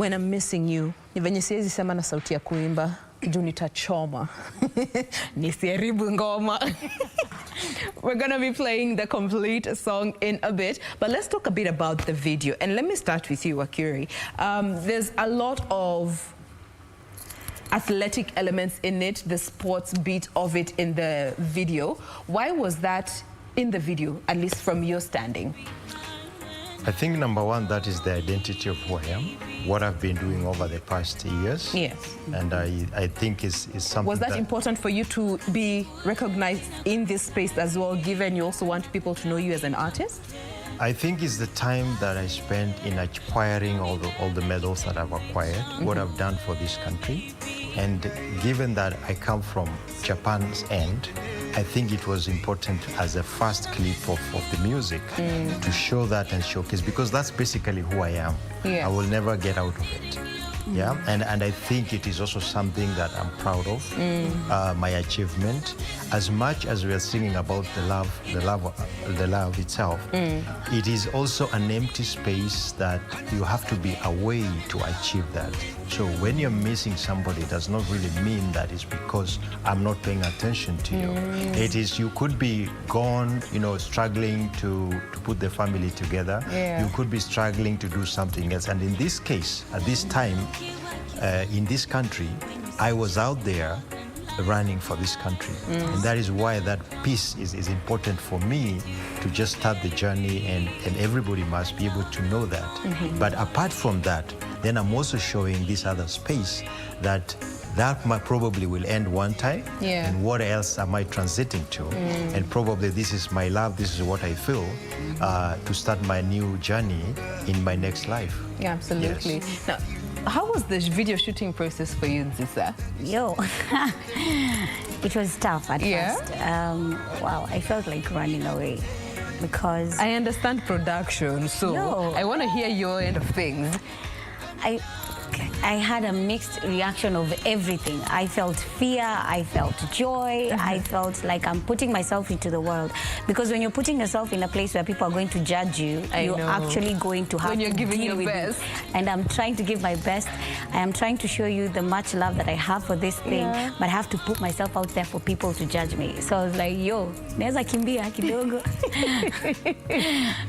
When I'm Missing You, ni venye siwezi sema na sauti ya kuimba, juu nitachoma. Nisiharibu ngoma. We're going to be playing the complete song in a bit, but let's talk a bit about the video. And let me start with you, Wakiihuri. There's a lot of athletic elements in it, the sports beat of it in the video. Why was that in the video, at least from your standing? I think number one, that is the identity of who I am, what I've been doing over the past years. Yes. And I think is something. Was that important for you to be recognized in this space as well, given you also want people to know you as an artist? I think it's the time that I spent in acquiring all the medals that I've acquired, what I've done for this country. And given that I come from Japan's end, I think it was important as a first clip of the music to show that and showcase, because that's basically who I am. Yes. I will never get out of it. Yeah, and I think it is also something that I'm proud of, my achievement. As much as we are singing about the love itself, it is also an empty space that you have to be away to achieve that. So when you're missing somebody, it does not really mean that it's because I'm not paying attention to you. It is, you could be gone, you know, struggling to put the family together. Yeah. You could be struggling to do something else. And in this case, at this time, in this country, I was out there running for this country. And that is why that piece is important for me to just start the journey, and everybody must be able to know that. But apart from that, then I'm also showing this other space that might probably will end one time. Yeah. And what else am I transiting to? And probably this is my love, this is what I feel to start my new journey in my next life. Yeah, absolutely. Yes. Now, how was the video shooting process for you, Nzisa? Yo, it was tough at first. Wow, I felt like running away because... I understand production, so I want to hear your end of things. I had a mixed reaction of everything. I felt fear, I felt joy, I felt like I'm putting myself into the world. Because when you're putting yourself in a place where people are going to judge you, you're actually going to have to deal with it. And I'm trying to give my best. I am trying to show you the much love that I have for this thing, but I have to put myself out there for people to judge me. So I was like, yo, neza kimbia kidogo.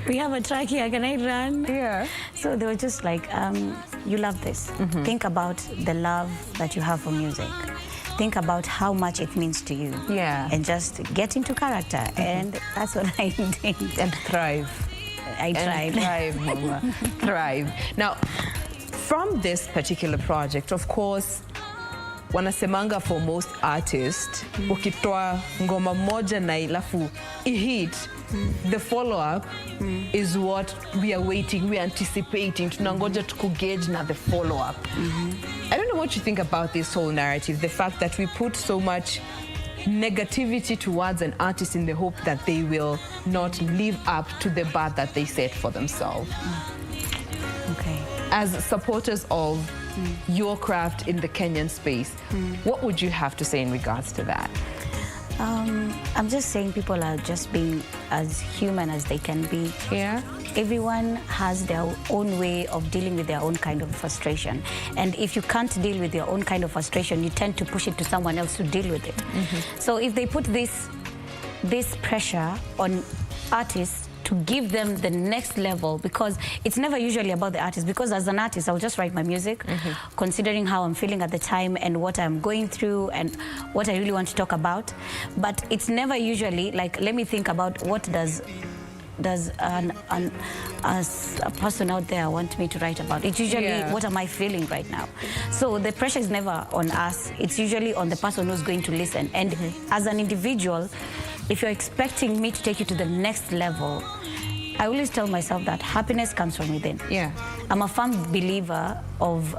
We have a track here, can I run? Yeah. So they were just like, you love this. Think about the love that you have for music. Think about how much it means to you. Yeah. And just get into character. And that's what I did. And thrive. I tried. And thrive, Mama. Thrive. Now, from this particular project, of course, wanasemanga for most artists, ukitoa ngoma moja na ilafu ihit, the follow-up is what we are waiting, we are anticipating. Tunangoja tukugauge na the follow-up. I don't know what you think about this whole narrative, the fact that we put so much negativity towards an artist in the hope that they will not live up to the bar that they set for themselves. Okay. As supporters of your craft in the Kenyan space, what would you have to say in regards to that? I'm just saying people are just being as human as they can be. Yeah. Everyone has their own way of dealing with their own kind of frustration. And if you can't deal with your own kind of frustration, you tend to push it to someone else to deal with it. So if they put this pressure on artists to give them the next level, because it's never usually about the artist, because as an artist, I'll just write my music, considering how I'm feeling at the time and what I'm going through and what I really want to talk about. But it's never usually like, let me think about what does a person out there want me to write about. It's usually what am I feeling right now. So the pressure is never on us. It's usually on the person who's going to listen. And as an individual, if you're expecting me to take you to the next level, I always tell myself that happiness comes from within. Yeah. I'm a firm believer of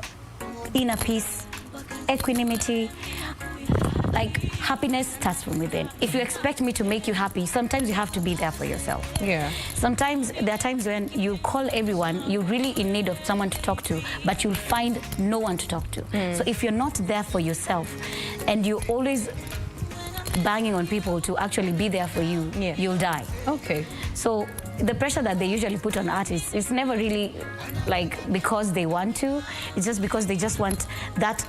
inner peace, equanimity. Like, happiness starts from within. If you expect me to make you happy, sometimes you have to be there for yourself. Yeah. Sometimes there are times when you call everyone, you're really in need of someone to talk to, but you'll find no one to talk to. So if you're not there for yourself and you're always banging on people to actually be there for you, you'll die. Okay. So the pressure that they usually put on artists, it's never really like because they want to. It's just because they just want that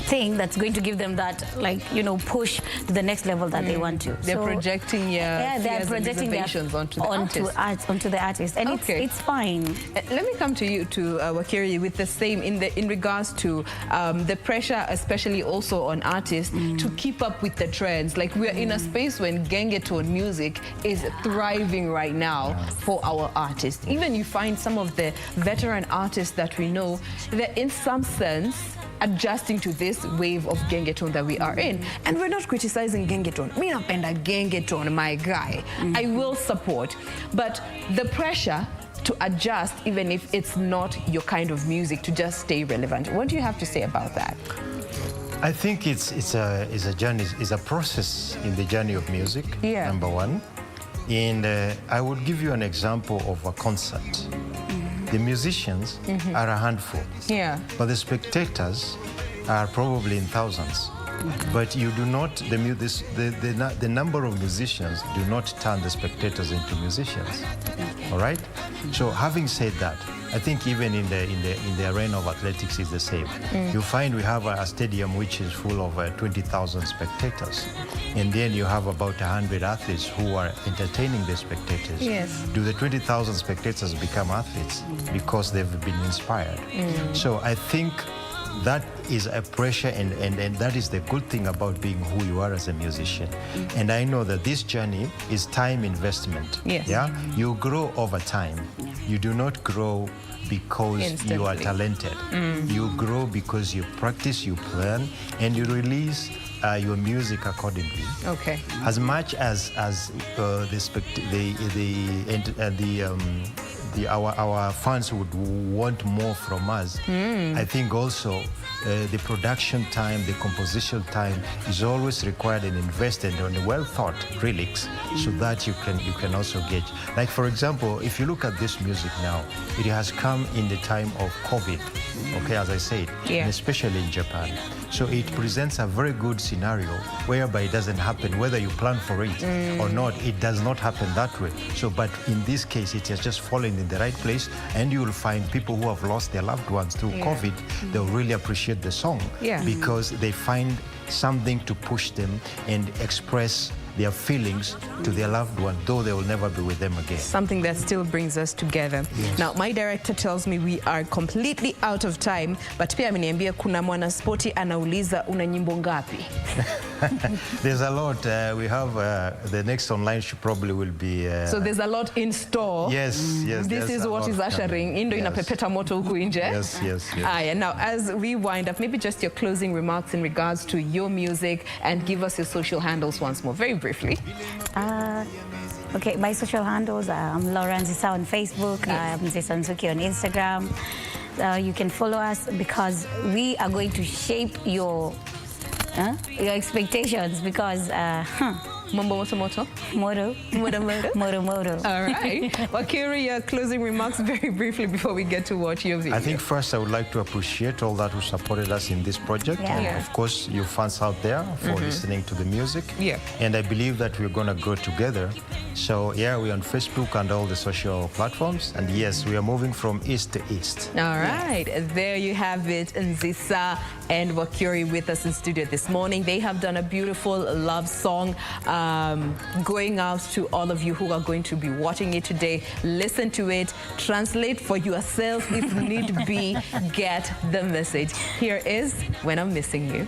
thing that's going to give them that, like, you know, push to the next level that they want to. They're projecting they're projecting their onto the artist, and it's fine. Let me come to you, to Wakiihuri, with the same in regards to the pressure, especially also on artists to keep up with the trends. Like, we are in a space when gengeton music is thriving right now for our artists. Even you find some of the veteran artists that we know, they're in some sense adjusting to this wave of gengeton that we are in. And we're not criticizing gengeton. Me napenda gengeton, my guy. I will support. But the pressure to adjust, even if it's not your kind of music, to just stay relevant. What do you have to say about that? I think it's a journey, it's a process in the journey of music, number one. And I would give you an example of a concert. The musicians are a handful, but the spectators are probably in thousands. But you do not, the number of musicians do not turn the spectators into musicians. All right? So having said that, I think even in the arena of athletics is the same. You find we have a stadium which is full of 20,000 spectators, and then you have about 100 athletes who are entertaining the spectators. Do the 20,000 spectators become athletes because they've been inspired? So I think that is a pressure, and that is the good thing about being who you are as a musician. And I know that this journey is time investment. You grow over time. You do not grow because instantly you are talented. You grow because you practice, you plan, and you release your music accordingly. As much as our fans would want more from us, I think also the production time, the composition time is always required and invested on well thought lyrics, so that you can also gauge. Like, for example, if you look at this music now, it has come in the time of COVID, as I said, and especially in Japan. So it presents a very good scenario whereby it doesn't happen, whether you plan for it or not, it does not happen that way. So, but in this case, it has just fallen in the right place, and you will find people who have lost their loved ones through COVID, they'll really appreciate the song because they find something to push them and express their feelings to their loved one, though they will never be with them again. Something that still brings us together. Now, my director tells me we are completely out of time, but pia ameniambia kuna mwana sporti anauliza una nyimbo ngapi? There's a lot. We have the next online show probably will be... so there's a lot in store. Yes. This is what is ushering. Indo inapepeta moto huku nje. Yes. And now, as we wind up, maybe just your closing remarks in regards to your music, and give us your social handles once more, very briefly. Okay, my social handles, I'm Nzisa on Facebook, I'm Nzisa on Instagram. You can follow us because we are going to shape your expectations, because Mambo moto moto? Moro. Moro. All right. Wakiihuri, your closing remarks very briefly before we get to watch your video. I think first I would like to appreciate all that who supported us in this project. And of course, you fans out there for listening to the music. And I believe that we're going to grow together. So we're on Facebook and all the social platforms. And yes, we are moving from east to east. All right. There you have it. Nzisa and Wakiihuri with us in studio this morning. They have done a beautiful love song. Going out to all of you who are going to be watching it today. Listen to it, translate for yourself if need be, get the message. Here is When I'm Missing You.